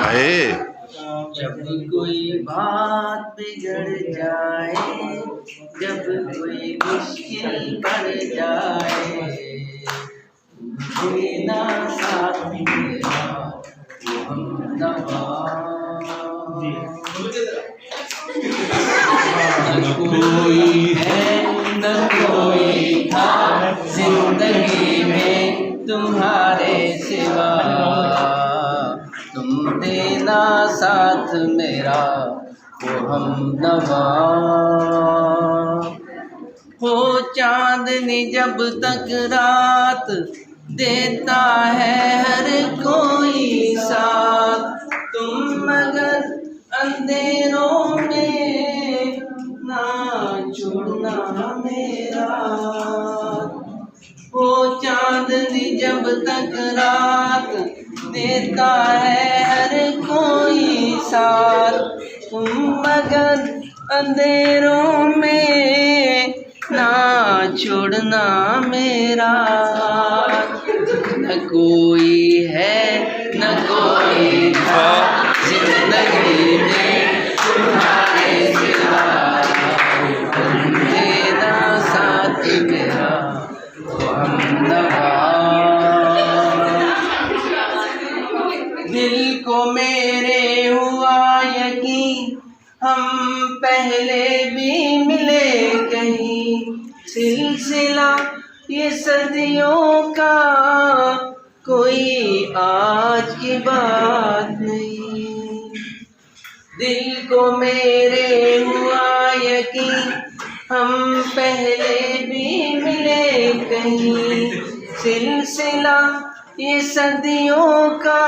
है। जब कोई बात बिगड़ जाए, जब कोई मुश्किल पड़ जाए, देना साथ मेरा वो हमदवा। न कोई है न कोई था जिंदगी में तुम्हारे सिवा, तुम देना साथ मेरा वो हमनवा। हो चांदनी जब तक रात देता है हर कोई साथ, तुम मगर अंधेरों में ना छोड़ना मेरा। वो चांदनी जब तक रात देता है हर कोई साथ, तुम मगर अंधेरों में ना छोड़ना मेरा। न कोई है न कोई था जिंदगी में तुम्हारे सिवा, तुम देना साथ मेरा वो हमदवा। दिल को मेरे हुआ यकीन हम पहले भी मिले कहीं, सिलसिला ये सदियों का कोई आज की बात नहीं। दिल को मेरे हुआ यकीन हम पहले भी मिले कहीं, सिलसिला ये सदियों का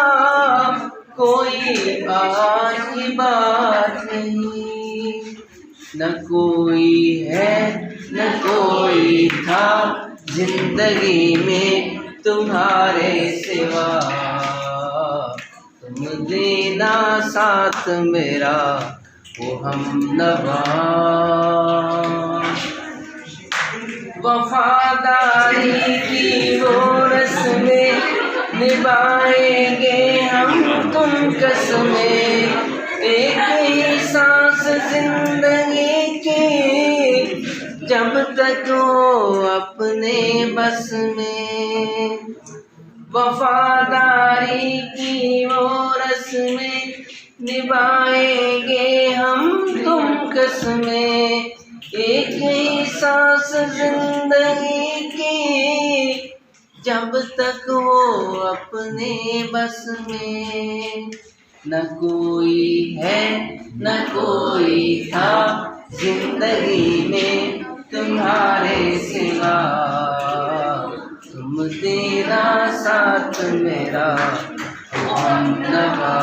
कोई आज की बात नहीं। न कोई है न कोई था जिंदगी में तुम्हारे सिवा, तुम देना साथ मेरा वो हमनवा। वफादारी की वो रस्में निभाएंगे हम तुम कसमें, एक ही सांस जिंदगी की जब तक हो अपने बस में। वफादारी की वो रस्में निभाएंगे हम तुम कसमें, एक ही सांस जिंदगी की जब तक हो अपने बस में। न कोई है न कोई था जिंदगी में तुम्हारे सिवा, तुम देना साथ मेरा हमनवा।